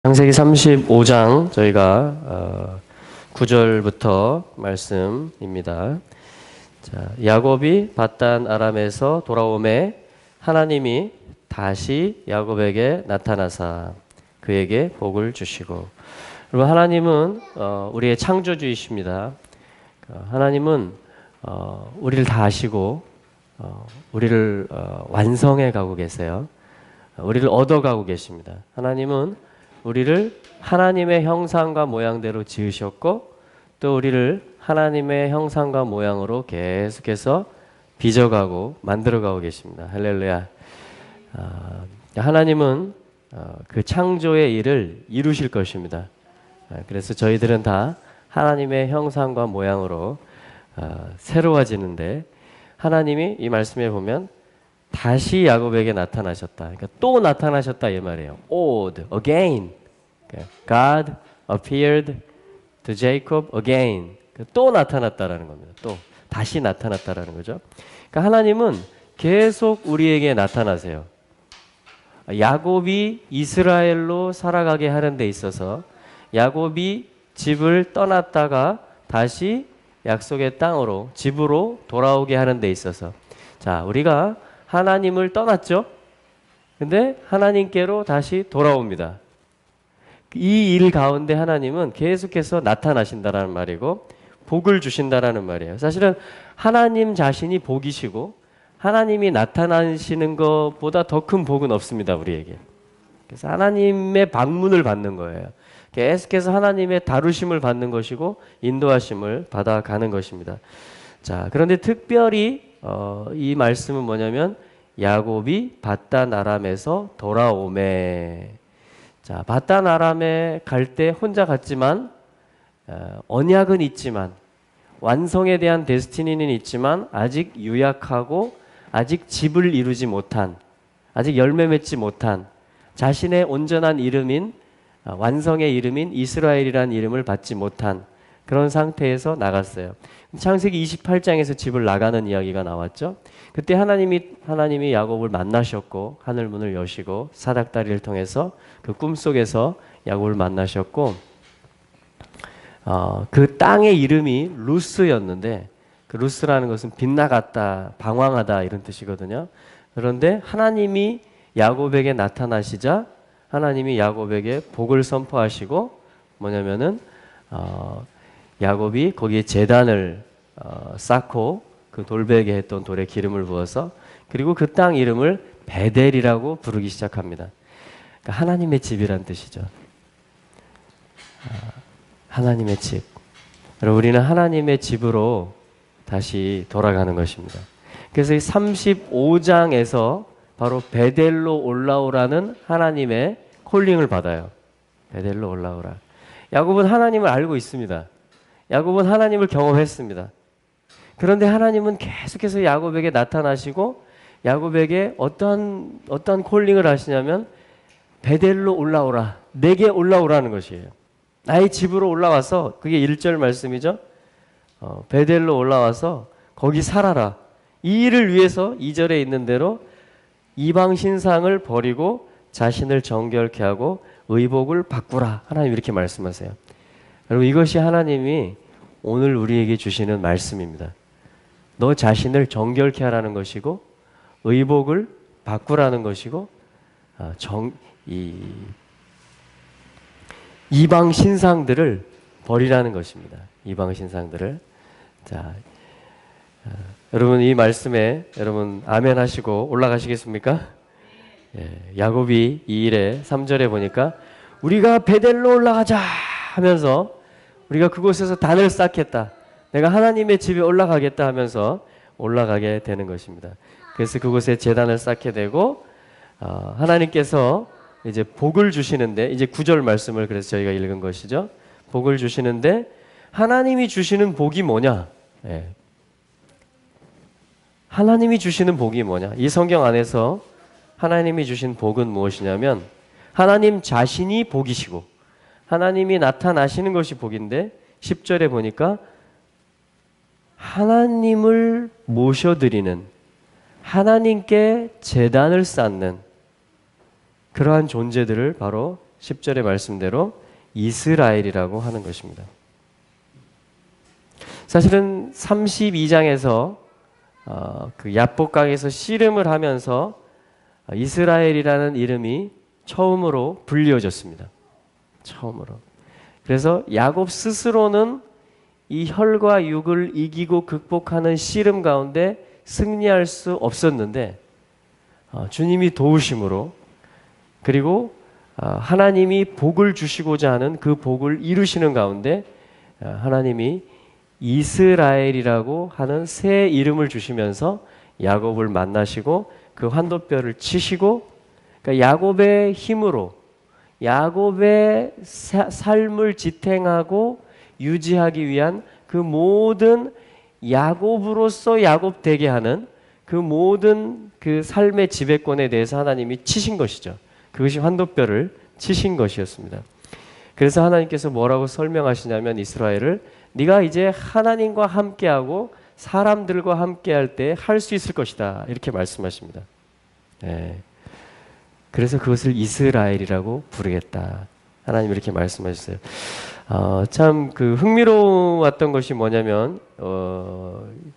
창세기 35장 저희가 9절부터 말씀입니다. 자, 야곱이 밧단 아람에서 돌아오매 하나님이 다시 야곱에게 나타나사 그에게 복을 주시고, 여러분, 하나님은 우리의 창조주이십니다. 하나님은 우리를 다 아시고 우리를 완성해 가고 계세요. 우리를 얻어가고 계십니다. 하나님은 우리를 하나님의 형상과 모양대로 지으셨고, 또 우리를 하나님의 형상과 모양으로 계속해서 빚어가고 만들어가고 계십니다. 할렐루야. 하나님은 그 창조의 일을 이루실 것입니다. 그래서 저희들은 다 하나님의 형상과 모양으로 새로워지는데, 하나님이 이 말씀에 보면 다시 야곱에게 나타나셨다. 그러니까 또 나타나셨다 이 말이에요. Old, again. God appeared to Jacob again. 또 나타났다라는 겁니다. 또 다시 나타났다라는 거죠. 그러니까 하나님은 계속 우리에게 나타나세요. 야곱이 이스라엘로 살아가게 하는 데 있어서, 야곱이 집을 떠났다가 다시 약속의 땅으로, 집으로 돌아오게 하는 데 있어서, 자, 우리가 하나님을 떠났죠? 근데 하나님께로 다시 돌아옵니다. 이 일 가운데 하나님은 계속해서 나타나신다라는 말이고, 복을 주신다라는 말이에요. 사실은 하나님 자신이 복이시고, 하나님이 나타나시는 것보다 더 큰 복은 없습니다, 우리에게. 그래서 하나님의 방문을 받는 거예요. 계속해서 하나님의 다루심을 받는 것이고, 인도하심을 받아가는 것입니다. 자, 그런데 특별히 이 말씀은 뭐냐면, 야곱이 밧단 아람에서 돌아오매. 자, 밧단 아람에 갈 때 혼자 갔지만 언약은 있지만, 완성에 대한 데스티니는 있지만, 아직 유약하고 아직 집을 이루지 못한, 아직 열매 맺지 못한, 자신의 온전한 이름인 완성의 이름인 이스라엘이라는 이름을 받지 못한 그런 상태에서 나갔어요. 창세기 28장에서 집을 나가는 이야기가 나왔죠. 그때 하나님이 야곱을 만나셨고, 하늘 문을 여시고 사닥다리를 통해서 그 꿈속에서 야곱을 만나셨고, 그 땅의 이름이 루스였는데, 그 루스라는 것은 빗나갔다, 방황하다 이런 뜻이거든요. 그런데 하나님이 야곱에게 나타나시자 하나님이 야곱에게 복을 선포하시고, 뭐냐면은 야곱이 거기에 제단을 쌓고 그 돌베개 했던 돌에 기름을 부어서, 그리고 그 땅 이름을 베델이라고 부르기 시작합니다. 그러니까 하나님의 집이란 뜻이죠. 하나님의 집. 여러분, 우리는 하나님의 집으로 다시 돌아가는 것입니다. 그래서 이 35장에서 바로 베델로 올라오라는 하나님의 콜링을 받아요. 베델로 올라오라. 야곱은 하나님을 알고 있습니다. 야곱은 하나님을 경험했습니다. 그런데 하나님은 계속해서 야곱에게 나타나시고, 야곱에게 어떠한 콜링을 하시냐면, 베델로 올라오라. 내게 올라오라는 것이에요. 나의 집으로 올라와서, 그게 1절 말씀이죠. 베델로 올라와서 거기 살아라. 이 일을 위해서 2절에 있는 대로 이방 신상을 버리고 자신을 정결케 하고 의복을 바꾸라. 하나님 이렇게 말씀하세요. 여러분, 이것이 하나님이 오늘 우리에게 주시는 말씀입니다. 너 자신을 정결케 하라는 것이고, 의복을 바꾸라는 것이고, 이방 신상들을 버리라는 것입니다. 이방 신상들을. 자, 여러분, 이 말씀에 여러분 아멘 하시고 올라가시겠습니까? 예, 야곱이 이 일에 3절에 보니까 우리가 베델로 올라가자 하면서, 우리가 그곳에서 단을 쌓겠다, 내가 하나님의 집에 올라가겠다 하면서 올라가게 되는 것입니다. 그래서 그곳에 제단을 쌓게 되고, 하나님께서 이제 복을 주시는데, 이제 9절 말씀을 그래서 저희가 읽은 것이죠. 복을 주시는데, 하나님이 주시는 복이 뭐냐? 예. 하나님이 주시는 복이 뭐냐? 이 성경 안에서 하나님이 주신 복은 무엇이냐면, 하나님 자신이 복이시고 하나님이 나타나시는 것이 복인데, 10절에 보니까 하나님을 모셔드리는, 하나님께 제단을 쌓는 그러한 존재들을 바로 10절의 말씀대로 이스라엘이라고 하는 것입니다. 사실은 32장에서 그 야복강에서 씨름을 하면서 이스라엘이라는 이름이 처음으로 불리워졌습니다. 처음으로. 그래서 야곱 스스로는 이 혈과 육을 이기고 극복하는 씨름 가운데 승리할 수 없었는데 주님이 도우심으로 그리고 하나님이 복을 주시고자 하는 그 복을 이루시는 가운데 하나님이 이스라엘이라고 하는 새 이름을 주시면서 야곱을 만나시고 그 환도뼈를 치시고 그러니까 야곱의 힘으로 야곱의 삶을 지탱하고 유지하기 위한 그 모든 야곱으로서 야곱 되게 하는 그 모든 그 삶의 지배권에 대해서 하나님이 치신 것이죠. 그것이 환도뼈를 치신 것이었습니다. 그래서 하나님께서 뭐라고 설명하시냐면 이스라엘을 네가 이제 하나님과 함께하고 사람들과 함께할 때 할 수 있을 것이다 이렇게 말씀하십니다. 네. 그래서 그것을 이스라엘이라고 부르겠다. 하나님 이렇게 말씀하셨어요. 참 그 흥미로웠던 것이 뭐냐면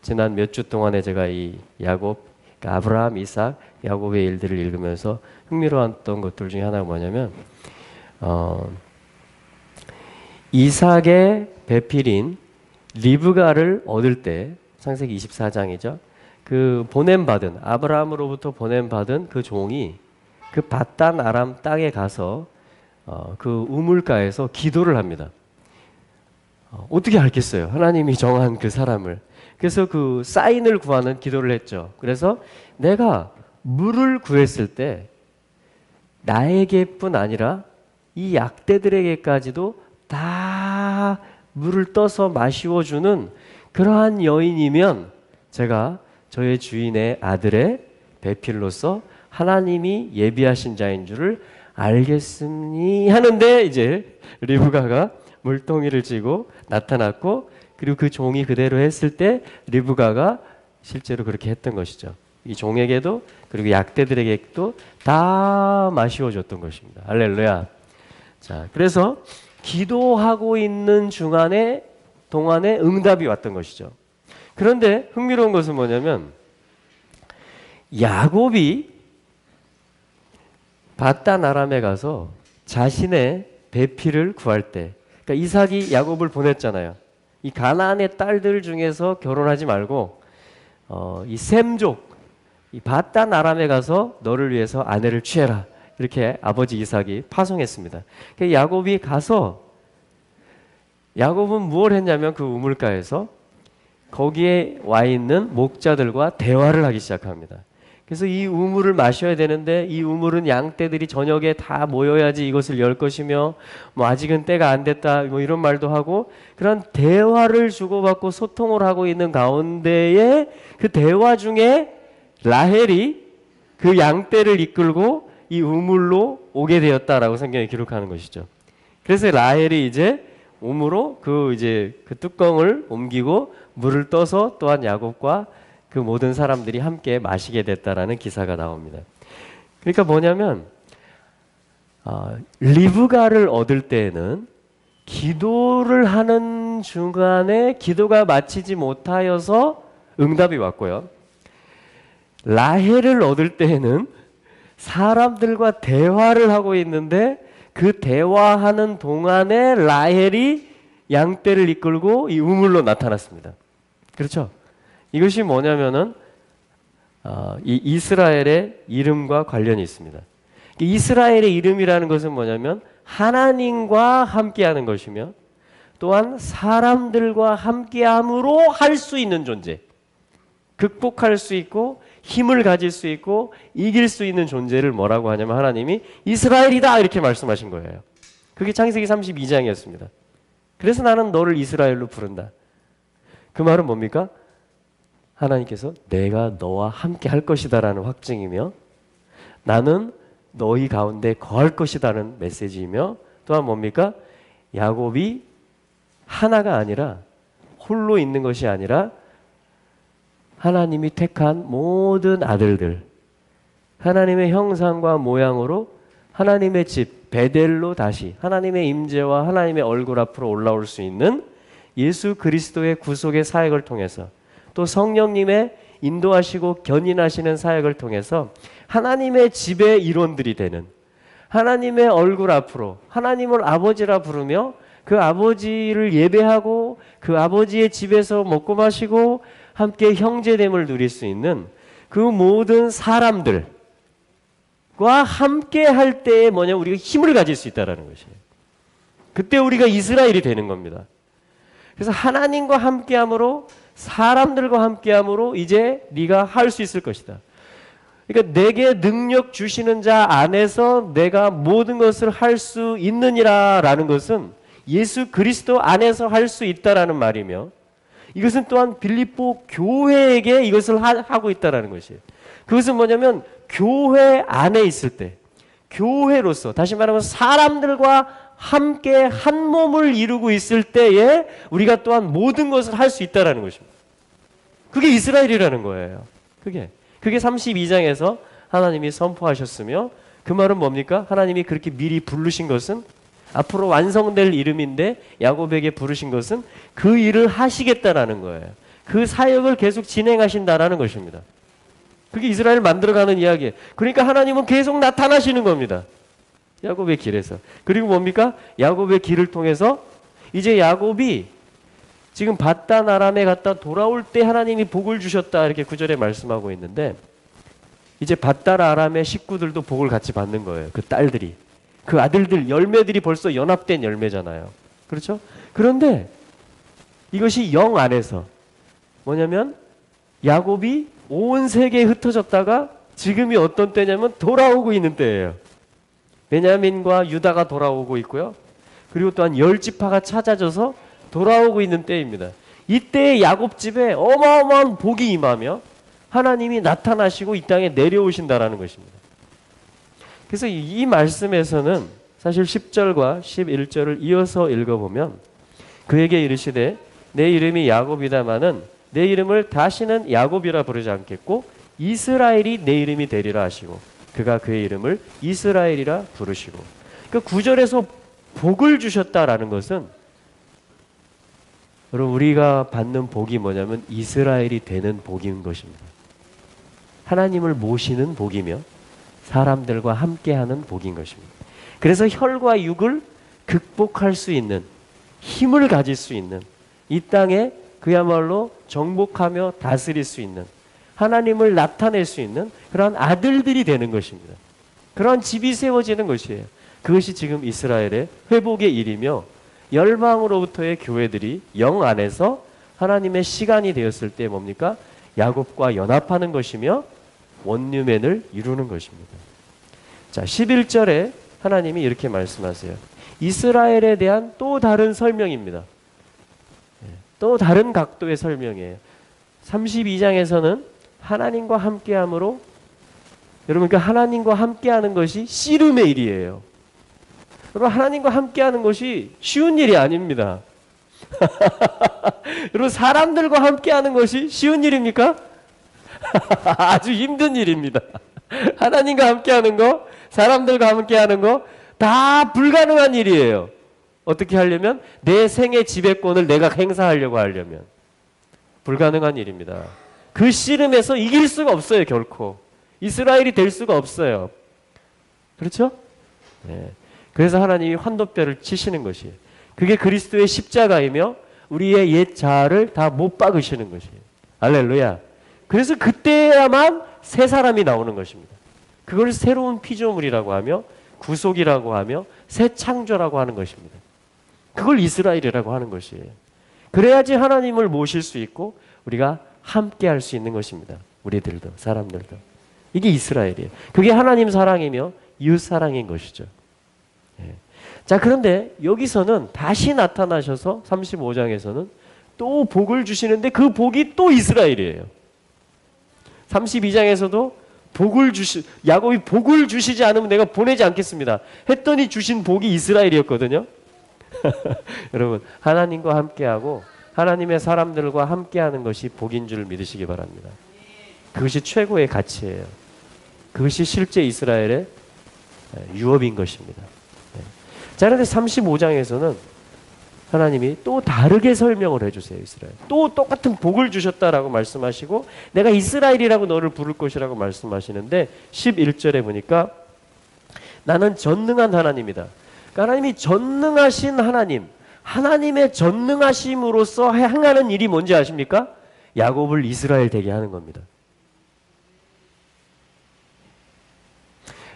지난 몇 주 동안에 제가 이 야곱, 그러니까 아브라함, 이삭, 야곱의 일들을 읽으면서 흥미로웠던 것들 중에 하나가 뭐냐면 이삭의 배필인 리브가를 얻을 때 창세기 24장이죠. 그 보냄받은 아브라함으로부터 보냄받은 그 종이 그 밧단 아람 땅에 가서 그 우물가에서 기도를 합니다. 어떻게 알겠어요? 하나님이 정한 그 사람을. 그래서 그 사인을 구하는 기도를 했죠. 그래서 내가 물을 구했을 때 나에게뿐 아니라 이 약대들에게까지도 다 물을 떠서 마시워주는 그러한 여인이면 제가 저의 주인의 아들의 배필로서 하나님이 예비하신 자인 줄을 알겠으니 하는데 이제 리브가가 물동이를 쥐고 나타났고 그리고 그 종이 그대로 했을 때 리브가가 실제로 그렇게 했던 것이죠. 이 종에게도 그리고 약대들에게도 다 마시워줬던 것입니다. 할렐루야. 자, 그래서 기도하고 있는 동안에 응답이 왔던 것이죠. 그런데 흥미로운 것은 뭐냐면 야곱이 밧단 아람에 가서 자신의 배필을 구할 때 그러니까 이삭이 야곱을 보냈잖아요. 이 가나안의 딸들 중에서 결혼하지 말고 이 셈족 이 밧단 아람에 가서 너를 위해서 아내를 취해라. 이렇게 아버지 이삭이 파송했습니다. 그러니까 야곱이 가서 야곱은 무엇을 했냐면 그 우물가에서 거기에 와 있는 목자들과 대화를 하기 시작합니다. 그래서 이 우물을 마셔야 되는데 이 우물은 양떼들이 저녁에 다 모여야지 이것을 열 것이며 뭐 아직은 때가 안 됐다 뭐 이런 말도 하고 그런 대화를 주고받고 소통을 하고 있는 가운데에 그 대화 중에 라헬이 그 양떼를 이끌고 이 우물로 오게 되었다라고 성경에 기록하는 것이죠. 그래서 라헬이 이제 우물로 그 뚜껑을 옮기고 물을 떠서 또한 야곱과 그 모든 사람들이 함께 마시게 됐다라는 기사가 나옵니다. 그러니까 뭐냐면 리브가를 얻을 때에는 기도를 하는 중간에 기도가 마치지 못하여서 응답이 왔고요. 라헬을 얻을 때에는 사람들과 대화를 하고 있는데 그 대화하는 동안에 라헬이 양떼를 이끌고 이 우물로 나타났습니다. 그렇죠? 이것이 뭐냐면은 이 이스라엘의 이름과 관련이 있습니다. 이스라엘의 이름이라는 것은 뭐냐면 하나님과 함께하는 것이며 또한 사람들과 함께함으로 할 수 있는 존재, 극복할 수 있고 힘을 가질 수 있고 이길 수 있는 존재를 뭐라고 하냐면 하나님이 이스라엘이다 이렇게 말씀하신 거예요. 그게 창세기 32장이었습니다. 그래서 나는 너를 이스라엘로 부른다. 그 말은 뭡니까? 하나님께서 내가 너와 함께 할 것이다라는 확증이며 나는 너희 가운데 거할 것이다라는 메시지이며 또한 뭡니까? 야곱이 하나가 아니라 홀로 있는 것이 아니라 하나님이 택한 모든 아들들 하나님의 형상과 모양으로 하나님의 집 베델로 다시 하나님의 임재와 하나님의 얼굴 앞으로 올라올 수 있는 예수 그리스도의 구속의 사역을 통해서 또 성령님의 인도하시고 견인하시는 사역을 통해서 하나님의 집의 일원들이 되는 하나님의 얼굴 앞으로 하나님을 아버지라 부르며 그 아버지를 예배하고 그 아버지의 집에서 먹고 마시고 함께 형제됨을 누릴 수 있는 그 모든 사람들과 함께 할 때에 뭐냐 우리가 힘을 가질 수 있다는 것이에요. 그때 우리가 이스라엘이 되는 겁니다. 그래서 하나님과 함께함으로 사람들과 함께함으로 이제 네가 할 수 있을 것이다. 그러니까 내게 능력 주시는 자 안에서 내가 모든 것을 할 수 있느니라라는 것은 예수 그리스도 안에서 할 수 있다라는 말이며 이것은 또한 빌립보 교회에게 이것을 하고 있다라는 것이에요. 그것은 뭐냐면 교회 안에 있을 때 교회로서 다시 말하면 사람들과 함께 한 몸을 이루고 있을 때에 우리가 또한 모든 것을 할 수 있다라는 것입니다. 그게 이스라엘이라는 거예요. 그게 32장에서 하나님이 선포하셨으며 그 말은 뭡니까? 하나님이 그렇게 미리 부르신 것은 앞으로 완성될 이름인데 야곱에게 부르신 것은 그 일을 하시겠다라는 거예요. 그 사역을 계속 진행하신다라는 것입니다. 그게 이스라엘을 만들어가는 이야기예요. 그러니까 하나님은 계속 나타나시는 겁니다. 야곱의 길에서. 그리고 뭡니까? 야곱의 길을 통해서 이제 야곱이 지금 바단 아람에 갔다 돌아올 때 하나님이 복을 주셨다 이렇게 9절에 말씀하고 있는데 이제 바단 아람의 식구들도 복을 같이 받는 거예요. 그 딸들이. 그 아들들 열매들이 벌써 연합된 열매잖아요. 그렇죠? 그런데 이것이 영 안에서 뭐냐면 야곱이 온 세계에 흩어졌다가 지금이 어떤 때냐면 돌아오고 있는 때예요. 베냐민과 유다가 돌아오고 있고요. 그리고 또한 10지파가 찾아져서 돌아오고 있는 때입니다. 이때의 야곱 집에 어마어마한 복이 임하며 하나님이 나타나시고 이 땅에 내려오신다라는 것입니다. 그래서 이 말씀에서는 사실 10절과 11절을 이어서 읽어보면 그에게 이르시되 내 이름이 야곱이다마는 내 이름을 다시는 야곱이라 부르지 않겠고 이스라엘이 내 이름이 되리라 하시고 그가 그의 이름을 이스라엘이라 부르시고 그러니까 9절에서 복을 주셨다라는 것은 여러분 우리가 받는 복이 뭐냐면 이스라엘이 되는 복인 것입니다. 하나님을 모시는 복이며 사람들과 함께하는 복인 것입니다. 그래서 혈과 육을 극복할 수 있는 힘을 가질 수 있는 이 땅에 그야말로 정복하며 다스릴 수 있는 하나님을 나타낼 수 있는 그런 아들들이 되는 것입니다. 그런 집이 세워지는 것이에요. 그것이 지금 이스라엘의 회복의 일이며 열방으로부터의 교회들이 영 안에서 하나님의 시간이 되었을 때 뭡니까? 야곱과 연합하는 것이며 원유맨을 이루는 것입니다. 자, 11절에 하나님이 이렇게 말씀하세요. 이스라엘에 대한 또 다른 설명입니다. 또 다른 각도의 설명이에요. 32장에서는 하나님과 함께함으로 여러분 그러니까 하나님과 함께하는 것이 씨름의 일이에요. 여러분 하나님과 함께하는 것이 쉬운 일이 아닙니다. 여러분 사람들과 함께하는 것이 쉬운 일입니까? 아주 힘든 일입니다. 하나님과 함께하는 거, 사람들과 함께하는 거 다 불가능한 일이에요. 어떻게 하려면 내 생의 지배권을 내가 행사하려고 하려면 불가능한 일입니다. 그 씨름에서 이길 수가 없어요. 결코. 이스라엘이 될 수가 없어요. 그렇죠? 네. 그래서 하나님이 환도뼈를 치시는 것이에요. 그게 그리스도의 십자가이며 우리의 옛 자아를 다 못 박으시는 것이에요. 할렐루야. 그래서 그때야만 새 사람이 나오는 것입니다. 그걸 새로운 피조물이라고 하며 구속이라고 하며 새 창조라고 하는 것입니다. 그걸 이스라엘이라고 하는 것이에요. 그래야지 하나님을 모실 수 있고 우리가 함께 할 수 있는 것입니다. 우리들도 사람들도. 이게 이스라엘이에요. 그게 하나님 사랑이며 이웃 사랑인 것이죠. 예. 자, 그런데 여기서는 다시 나타나셔서 35장에서는 또 복을 주시는데 그 복이 또 이스라엘이에요. 32장에서도 야곱이 복을 주시지 않으면 내가 보내지 않겠습니다. 했더니 주신 복이 이스라엘이었거든요. 여러분, 하나님과 함께하고 하나님의 사람들과 함께하는 것이 복인 줄 믿으시기 바랍니다. 그것이 최고의 가치예요. 그것이 실제 이스라엘의 유업인 것입니다. 자, 그런데 35장에서는 하나님이 또 다르게 설명을 해주세요. 이스라엘. 또 똑같은 복을 주셨다라고 말씀하시고 내가 이스라엘이라고 너를 부를 것이라고 말씀하시는데 11절에 보니까 나는 전능한 하나님이다. 그러니까 하나님이 전능하신 하나님, 하나님의 전능하심으로써 행하는 일이 뭔지 아십니까? 야곱을 이스라엘 되게 하는 겁니다.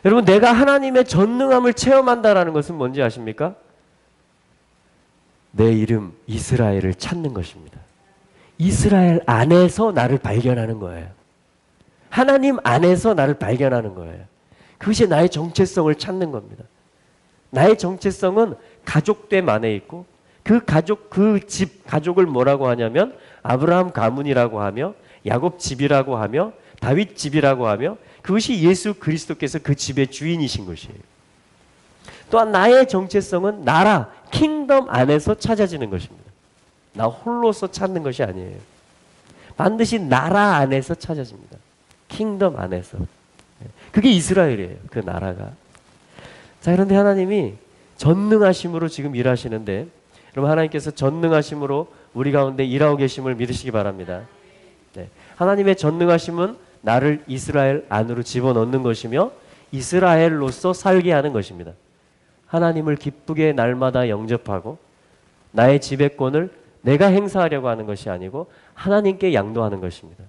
여러분, 내가 하나님의 전능함을 체험한다라는 것은 뭔지 아십니까? 내 이름 이스라엘을 찾는 것입니다. 이스라엘 안에서 나를 발견하는 거예요. 하나님 안에서 나를 발견하는 거예요. 그것이 나의 정체성을 찾는 겁니다. 나의 정체성은 가족됨 안에 있고 그 가족, 그 집, 가족을 뭐라고 하냐면 아브라함 가문이라고 하며 야곱 집이라고 하며 다윗 집이라고 하며 그것이 예수 그리스도께서 그 집의 주인이신 것이에요. 또한 나의 정체성은 나라, 킹덤 안에서 찾아지는 것입니다. 나 홀로서 찾는 것이 아니에요. 반드시 나라 안에서 찾아집니다. 킹덤 안에서. 그게 이스라엘이에요. 그 나라가. 자, 그런데 하나님이 전능하심으로 지금 일하시는데 여러분, 하나님께서 전능하심으로 우리 가운데 일하고 계심을 믿으시기 바랍니다. 네. 하나님의 전능하심은 나를 이스라엘 안으로 집어넣는 것이며 이스라엘로서 살게 하는 것입니다. 하나님을 기쁘게 날마다 영접하고 나의 지배권을 내가 행사하려고 하는 것이 아니고 하나님께 양도하는 것입니다.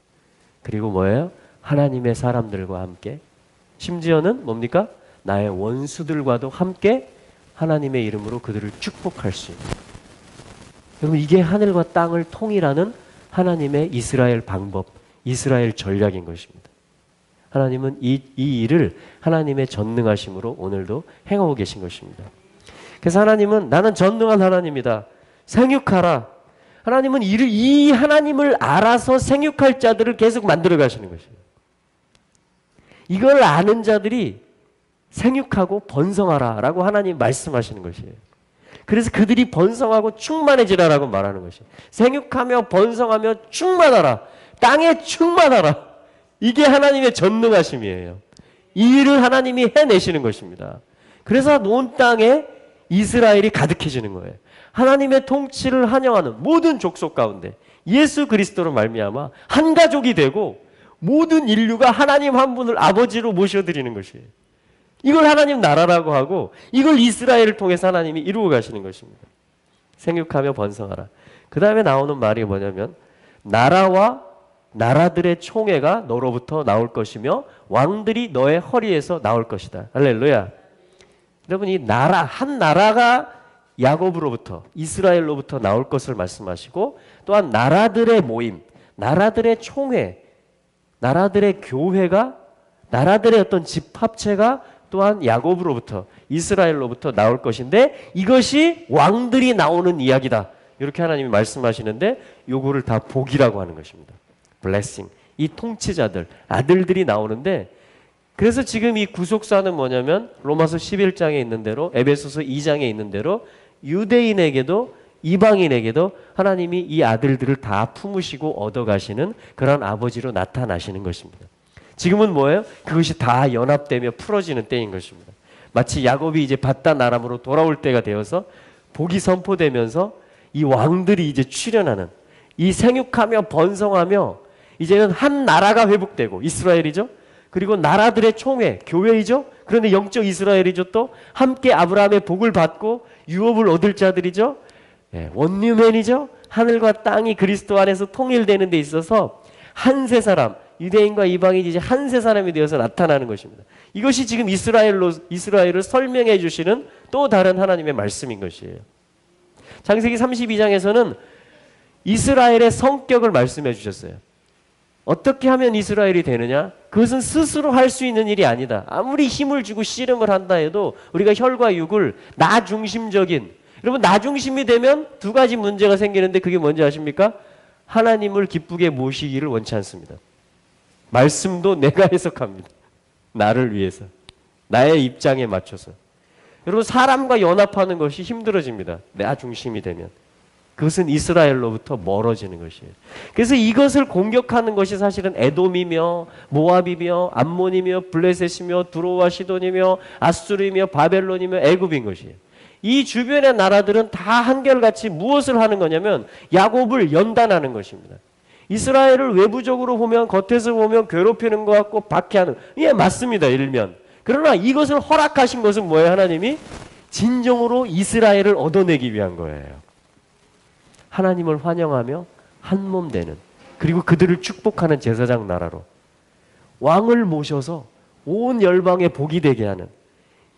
그리고 뭐예요? 하나님의 사람들과 함께, 심지어는 뭡니까? 나의 원수들과도 함께 하나님의 이름으로 그들을 축복할 수 있는. 여러분, 이게 하늘과 땅을 통일하는 하나님의 이스라엘 방법, 이스라엘 전략인 것입니다. 하나님은 이 일을 하나님의 전능하심으로 오늘도 행하고 계신 것입니다. 그래서 하나님은 나는 전능한 하나님이다. 생육하라. 하나님은 이 하나님을 알아서 생육할 자들을 계속 만들어 가시는 것이에요. 이걸 아는 자들이 생육하고 번성하라 라고 하나님 말씀하시는 것이에요. 그래서 그들이 번성하고 충만해지라라고 말하는 것이에요. 생육하며 번성하며 충만하라. 땅에 충만하라. 이게 하나님의 전능하심이에요. 이 일을 하나님이 해내시는 것입니다. 그래서 온 땅에 이스라엘이 가득해지는 거예요. 하나님의 통치를 환영하는 모든 족속 가운데 예수 그리스도로 말미암아 한 가족이 되고 모든 인류가 하나님 한 분을 아버지로 모셔드리는 것이에요. 이걸 하나님 나라라고 하고 이걸 이스라엘을 통해서 하나님이 이루어 가시는 것입니다. 생육하며 번성하라. 그 다음에 나오는 말이 뭐냐면 나라와 나라들의 총회가 너로부터 나올 것이며 왕들이 너의 허리에서 나올 것이다. 할렐루야. 여러분, 이 나라, 한 나라가 야곱으로부터, 이스라엘로부터 나올 것을 말씀하시고 또한 나라들의 모임, 나라들의 총회, 나라들의 교회가, 나라들의 어떤 집합체가 또한 야곱으로부터, 이스라엘로부터 나올 것인데 이것이 왕들이 나오는 이야기다. 이렇게 하나님이 말씀하시는데 요거를 다 복이라고 하는 것입니다. blessing. 이 통치자들, 아들들이 나오는데 그래서 지금 이 구속사는 뭐냐면 로마서 11장에 있는 대로 에베소서 2장에 있는 대로 유대인에게도 이방인에게도 하나님이 이 아들들을 다 품으시고 얻어가시는 그런 아버지로 나타나시는 것입니다. 지금은 뭐예요? 그것이 다 연합되며 풀어지는 때인 것입니다. 마치 야곱이 이제 바단 아람으로 돌아올 때가 되어서 복이 선포되면서 이 왕들이 이제 출현하는, 이 생육하며 번성하며 이제는 한 나라가 회복되고, 이스라엘이죠. 그리고 나라들의 총회, 교회이죠. 그런데 영적 이스라엘이죠. 또 함께 아브라함의 복을 받고 유업을 얻을 자들이죠. 원뉴맨이죠. 하늘과 땅이 그리스도 안에서 통일되는 데 있어서 한 세 사람, 유대인과 이방인이 이제 한 세 사람이 되어서 나타나는 것입니다. 이것이 지금 이스라엘을 설명해 주시는 또 다른 하나님의 말씀인 것이에요. 창세기 32장에서는 이스라엘의 성격을 말씀해 주셨어요. 어떻게 하면 이스라엘이 되느냐? 그것은 스스로 할 수 있는 일이 아니다. 아무리 힘을 주고 씨름을 한다 해도 우리가 혈과 육을 나 중심적인, 여러분 나 중심이 되면 두 가지 문제가 생기는데 그게 뭔지 아십니까? 하나님을 기쁘게 모시기를 원치 않습니다. 말씀도 내가 해석합니다. 나를 위해서. 나의 입장에 맞춰서. 여러분 사람과 연합하는 것이 힘들어집니다. 나 중심이 되면. 그것은 이스라엘로부터 멀어지는 것이에요. 그래서 이것을 공격하는 것이 사실은 에돔이며 모압이며 암몬이며 블레셋이며 두로와 시돈이며 아수르이며 바벨론이며 애굽인 것이에요. 이 주변의 나라들은 다 한결같이 무엇을 하는 거냐면 야곱을 연단하는 것입니다. 이스라엘을 외부적으로 보면, 겉에서 보면 괴롭히는 것 같고 박해하는, 예, 맞습니다. 일면. 그러나 이것을 허락하신 것은 뭐예요? 하나님이 진정으로 이스라엘을 얻어내기 위한 거예요. 하나님을 환영하며 한 몸 되는, 그리고 그들을 축복하는 제사장 나라로 왕을 모셔서 온 열방에 복이 되게 하는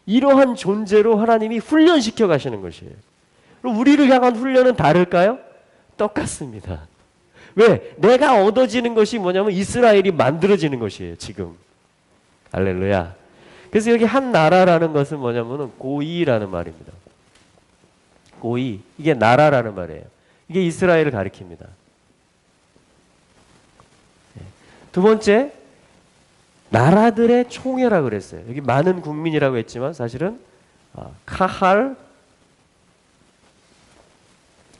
이러한 존재로 하나님이 훈련시켜 가시는 것이에요. 그럼 우리를 향한 훈련은 다를까요? 똑같습니다. 왜? 내가 얻어지는 것이 뭐냐면 이스라엘이 만들어지는 것이에요. 지금. 할렐루야. 그래서 여기 한 나라라는 것은 뭐냐면 고이라는 말입니다. 고이. 이게 나라라는 말이에요. 이게 이스라엘을 가리킵니다. 두 번째, 나라들의 총회라고 그랬어요. 여기 많은 국민이라고 했지만 사실은 카할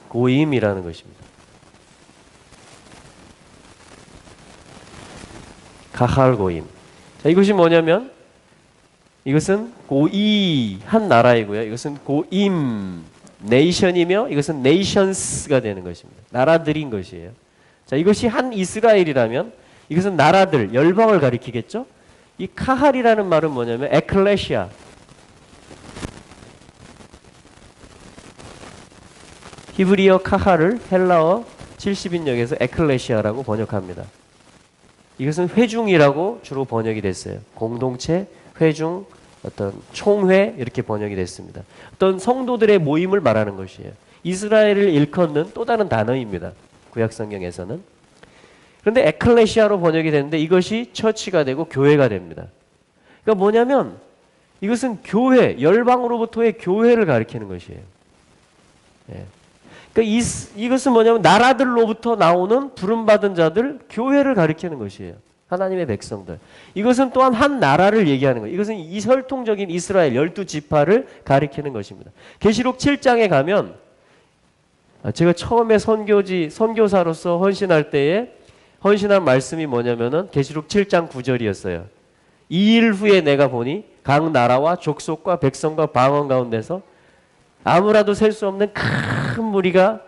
고임이라는 것입니다. 카할 고임. 자, 이것이 뭐냐면 이것은 고이 한 나라이고요. 이것은 고임 네이션이며 이것은 네이션스가 되는 것입니다. 나라들인 것이에요. 자, 이것이 한 이스라엘이라면 이것은 나라들, 열방을 가리키겠죠? 이 카할이라는 말은 뭐냐면 에클레시아. 히브리어 카할을 헬라어 70인역에서 에클레시아라고 번역합니다. 이것은 회중이라고 주로 번역이 됐어요. 공동체, 회중, 어떤 총회 이렇게 번역이 됐습니다. 어떤 성도들의 모임을 말하는 것이에요. 이스라엘을 일컫는 또 다른 단어입니다. 구약 성경에서는. 그런데 에클레시아로 번역이 됐는데 이것이 처치가 되고 교회가 됩니다. 그러니까 뭐냐면 이것은 교회, 열방으로부터의 교회를 가리키는 것이에요. 예. 그러니까 이것은 뭐냐면 나라들로부터 나오는 부름받은 자들, 교회를 가리키는 것이에요. 하나님의 백성들. 이것은 또한 한 나라를 얘기하는 거예요. 이것은 이혈통적인 이스라엘 12지파를 가리키는 것입니다. 계시록 7장에 가면 제가 처음에 선교사로서 헌신할 때에 헌신한 말씀이 뭐냐면은 계시록 7장 9절이었어요. 2일 후에 내가 보니 각 나라와 족속과 백성과 방언 가운데서 아무라도 셀 수 없는 큰 무리가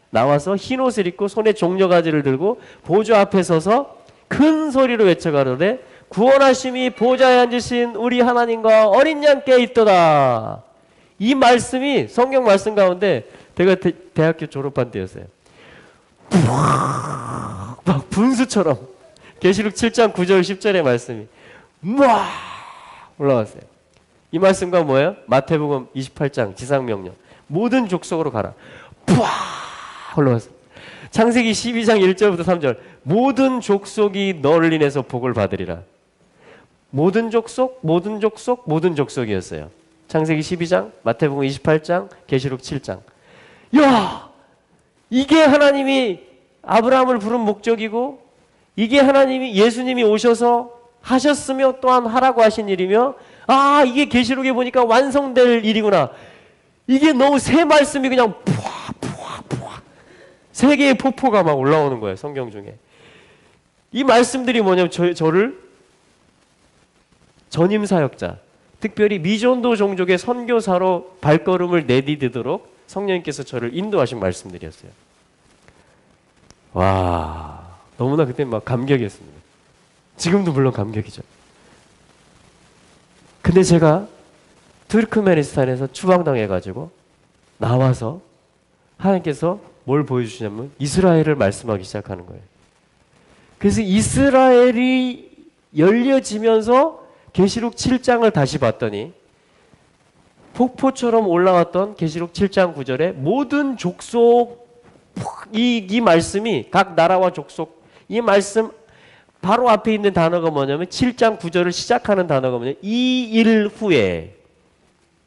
나와서 흰 옷을 입고 손에 종려가지를 들고 보좌 앞에 서서 큰 소리로 외쳐가로되 구원하심이 보좌에 앉으신 우리 하나님과 어린 양께 있도다. 이 말씀이 성경 말씀 가운데 제가 대학교 졸업한 때였어요. 막 분수처럼 계시록 7장 9절 10절의 말씀이 막 올라왔어요. 이 말씀과 뭐예요? 마태복음 28장 지상명령 모든 족속으로 가라. 푸아 올라왔어요. 창세기 12장 1절부터 3절 모든 족속이 너를 인해서 복을 받으리라. 모든 족속, 모든 족속, 모든 족속이었어요. 창세기 12장, 마태복음 28장, 계시록 7장. 야, 이게 하나님이 아브라함을 부른 목적이고 이게 하나님이 예수님이 오셔서 하셨으며 또한 하라고 하신 일이며 아, 이게 계시록에 보니까 완성될 일이구나. 이게 너무 새 말씀이 그냥 푸아 세 개의 폭포가 막 올라오는 거예요. 성경 중에. 이 말씀들이 뭐냐면 저를 전임 사역자, 특별히 미전도 종족의 선교사로 발걸음을 내디디도록 성령님께서 저를 인도하신 말씀들이었어요. 와, 너무나 그때 막 감격이었습니다. 지금도 물론 감격이죠. 근데 제가 투르크메니스탄에서 추방당해가지고 나와서 하나님께서 뭘 보여주시냐면 이스라엘을 말씀하기 시작하는 거예요. 그래서 이스라엘이 열려지면서 계시록 7장을 다시 봤더니 폭포처럼 올라왔던 계시록 7장 9절에 모든 족속 이 말씀이 각 나라와 족속 이 말씀 바로 앞에 있는 단어가 뭐냐면 7장 9절을 시작하는 단어가 뭐냐면 이 일 후에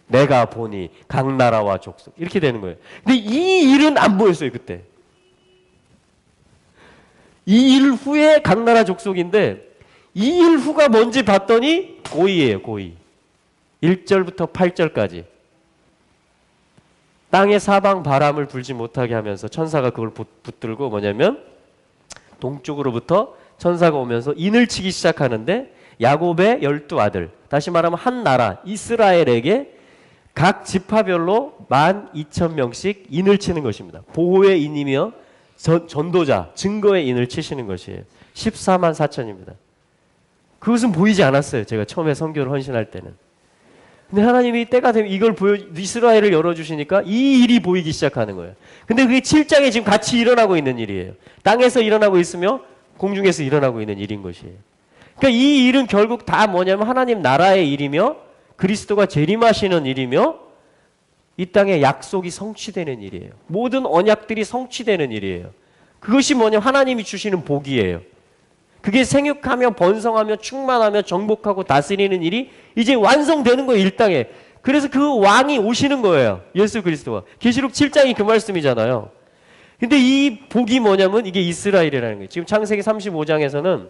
내가 보니 각 나라와 족속 이렇게 되는 거예요. 근데 이 일은 안 보였어요. 그때 이 일 후에 각 나라 족속인데 이 일 후가 뭔지 봤더니 고이예요. 고이 1절부터 8절까지 땅에 사방 바람을 불지 못하게 하면서 천사가 그걸 붙들고 뭐냐면 동쪽으로부터 천사가 오면서 인을 치기 시작하는데 야곱의 12 아들 다시 말하면 한 나라 이스라엘에게 각 지파별로 12,000명씩 인을 치는 것입니다. 보호의 인이며 전도자, 증거의 인을 치시는 것이에요. 14만 4천입니다. 그것은 보이지 않았어요. 제가 처음에 선교를 헌신할 때는. 근데 하나님이 때가 되면 이걸 이스라엘을 열어주시니까 이 일이 보이기 시작하는 거예요. 근데 그게 7장에 지금 같이 일어나고 있는 일이에요. 땅에서 일어나고 있으며 공중에서 일어나고 있는 일인 것이에요. 그러니까 이 일은 결국 다 뭐냐면 하나님 나라의 일이며 그리스도가 재림하시는 일이며 이 땅에 약속이 성취되는 일이에요. 모든 언약들이 성취되는 일이에요. 그것이 뭐냐면 하나님이 주시는 복이에요. 그게 생육하며 번성하며 충만하며 정복하고 다스리는 일이 이제 완성되는 거예요. 이 땅에. 그래서 그 왕이 오시는 거예요. 예수 그리스도가. 계시록 7장이 그 말씀이잖아요. 근데 이 복이 뭐냐면 이게 이스라엘이라는 거예요. 지금 창세기 35장에서는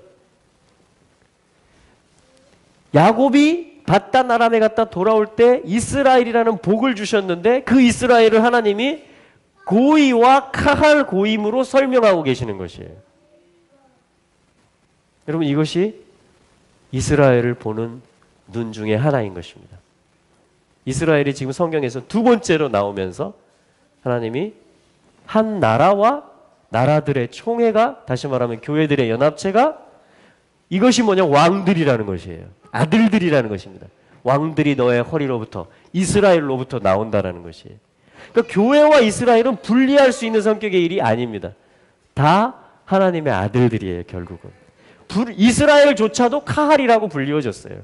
야곱이 바단 아람에 갔다 돌아올 때 이스라엘이라는 복을 주셨는데 그 이스라엘을 하나님이 고이와 카할 고임으로 설명하고 계시는 것이에요. 여러분 이것이 이스라엘을 보는 눈 중에 하나인 것입니다. 이스라엘이 지금 성경에서 두 번째로 나오면서 하나님이 한 나라와 나라들의 총회가, 다시 말하면 교회들의 연합체가, 이것이 뭐냐, 왕들이라는 것이에요. 아들들이라는 것입니다. 왕들이 너의 허리로부터, 이스라엘로부터 나온다라는 것이에요. 그러니까 교회와 이스라엘은 분리할 수 있는 성격의 일이 아닙니다. 다 하나님의 아들들이에요. 결국은 이스라엘조차도 카할이라고 불리워졌어요.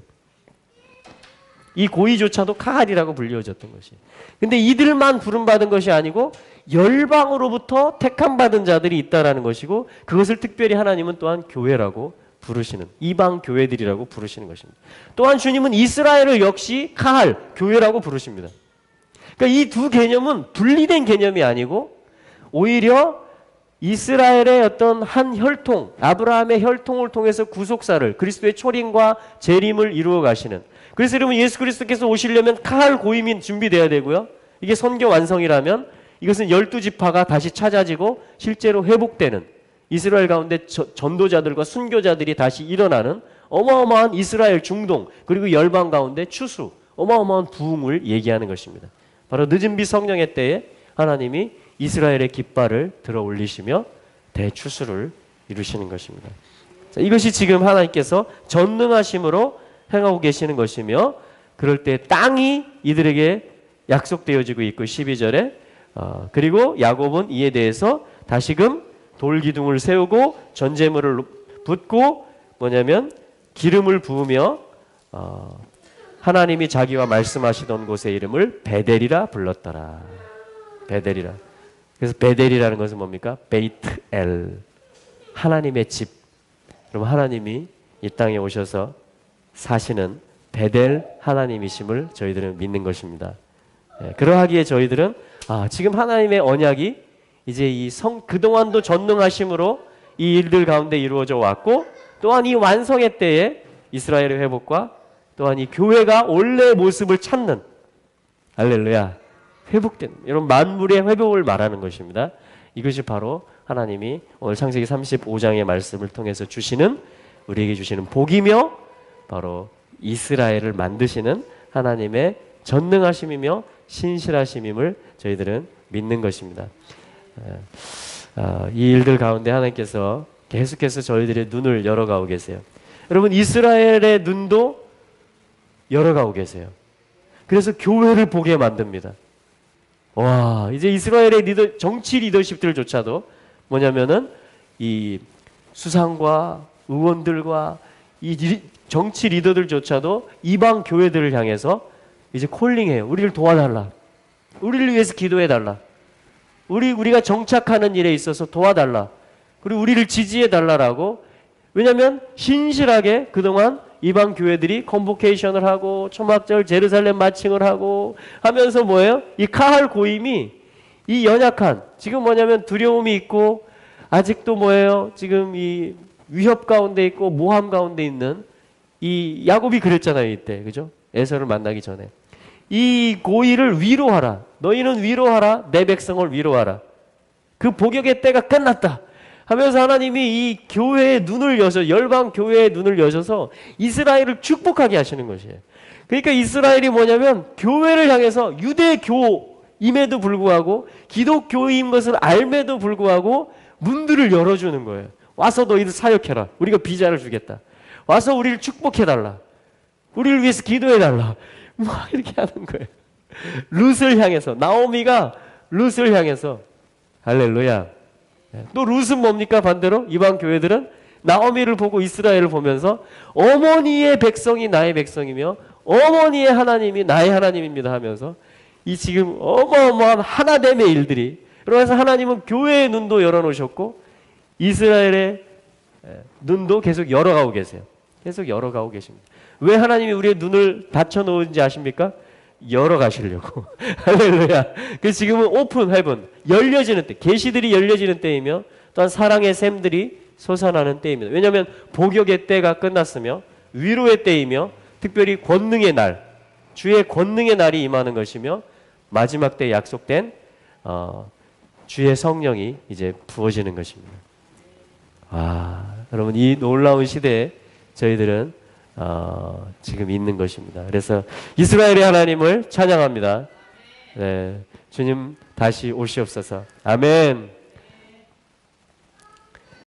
이 고이조차도 카할이라고 불리워졌던 것이에요. 근데 이들만 부름받은 것이 아니고 열방으로부터 택함받은 자들이 있다라는 것이고, 그것을 특별히 하나님은 또한 교회라고 부르시는, 이방 교회들이라고 부르시는 것입니다. 또한 주님은 이스라엘을 역시 카할, 교회라고 부르십니다. 그러니까 이 두 개념은 분리된 개념이 아니고 오히려 이스라엘의 어떤 한 혈통, 아브라함의 혈통을 통해서 구속사를, 그리스도의 초림과 재림을 이루어 가시는, 그래서 여러분 예수 그리스도께서 오시려면 카할 고임이 준비돼야 되고요. 이게 선교 완성이라면 이것은 12지파가 다시 찾아지고 실제로 회복되는, 이스라엘 가운데 전도자들과 순교자들이 다시 일어나는 어마어마한 이스라엘 중동, 그리고 열방 가운데 추수, 어마어마한 부흥을 얘기하는 것입니다. 바로 늦은 비 성령의 때에 하나님이 이스라엘의 깃발을 들어 올리시며 대추수를 이루시는 것입니다. 자, 이것이 지금 하나님께서 전능하심으로 행하고 계시는 것이며, 그럴 때 땅이 이들에게 약속되어지고 있고 12절에 그리고 야곱은 이에 대해서 다시금 돌기둥을 세우고 전제물을 붓고 뭐냐면 기름을 부으며 하나님이 자기와 말씀하시던 곳의 이름을 베델이라 불렀더라. 베델이라. 그래서 베델이라는 것은 뭡니까? 베이트엘, 하나님의 집. 그럼 하나님이 이 땅에 오셔서 사시는 베델 하나님이심을 저희들은 믿는 것입니다. 그러하기에 저희들은 지금 하나님의 언약이 이제 그동안도 전능하심으로 이 일들 가운데 이루어져 왔고, 또한 이 완성의 때에 이스라엘의 회복과 또한 이 교회가 원래의 모습을 찾는, 할렐루야, 회복되는, 이런 만물의 회복을 말하는 것입니다. 이것이 바로 하나님이 오늘 창세기 35장의 말씀을 통해서 주시는, 우리에게 주시는 복이며 바로 이스라엘을 만드시는 하나님의 전능하심이며 신실하심임을 저희들은 믿는 것입니다. 이 일들 가운데 하나님께서 계속해서 저희들의 눈을 열어가고 계세요. 여러분 이스라엘의 눈도 열어가고 계세요. 그래서 교회를 보게 만듭니다. 와, 이제 이스라엘의 정치 리더십들조차도 뭐냐면은 이 수상과 의원들과 이 정치 리더들조차도 이방 교회들을 향해서 이제 콜링해요. 우리를 도와달라. 우리를 위해서 기도해달라. 우리가 정착하는 일에 있어서 도와달라. 그리고 우리를 지지해달라라고. 왜냐하면 신실하게 그동안 이방 교회들이 컨보케이션을 하고 초막절 제루살렘 마칭을 하고 하면서 뭐예요? 이 카할 고임이 이 연약한, 지금 뭐냐면 두려움이 있고 아직도 뭐예요? 지금 이 위협 가운데 있고 모함 가운데 있는 이 야곱이 그랬잖아요. 이때. 그죠? 에서를 만나기 전에. 이 고이를 위로하라. 너희는 위로하라. 내 백성을 위로하라. 그 복역의 때가 끝났다 하면서 하나님이 이 교회의 눈을 열방 교회의 눈을 여셔서 이스라엘을 축복하게 하시는 것이에요. 그러니까 이스라엘이 뭐냐면 교회를 향해서 유대교임에도 불구하고 기독교인 것을 알매도 불구하고 문들을 열어주는 거예요. 와서 너희들 사역해라. 우리가 비자를 주겠다. 와서 우리를 축복해달라. 우리를 위해서 기도해달라. 막 이렇게 하는 거예요. 룻을 향해서, 나오미가 룻을 향해서. 할렐루야. 또 룻은 뭡니까? 반대로 이방 교회들은 나오미를 보고 이스라엘을 보면서 어머니의 백성이 나의 백성이며 어머니의 하나님이 나의 하나님입니다 하면서 이 지금 어마어마한 하나됨의 일들이, 그러면서 하나님은 교회의 눈도 열어놓으셨고 이스라엘의 눈도 계속 열어가고 계세요. 계속 열어가고 계십니다. 왜 하나님이 우리의 눈을 닫혀놓은지 아십니까? 열어가시려고. 할렐루야. 그래서 지금은 오픈 헤븐, 열려지는 때, 계시들이 열려지는 때이며 또한 사랑의 샘들이 솟아나는 때입니다. 왜냐하면 복역의 때가 끝났으며 위로의 때이며 특별히 권능의 날, 주의 권능의 날이 임하는 것이며 마지막 때에 약속된 주의 성령이 이제 부어지는 것입니다. 여러분, 이 놀라운 시대에 저희들은 지금 있는 것입니다. 그래서 이스라엘의 하나님을 찬양합니다. 네, 주님 다시 오시옵소서. 아멘.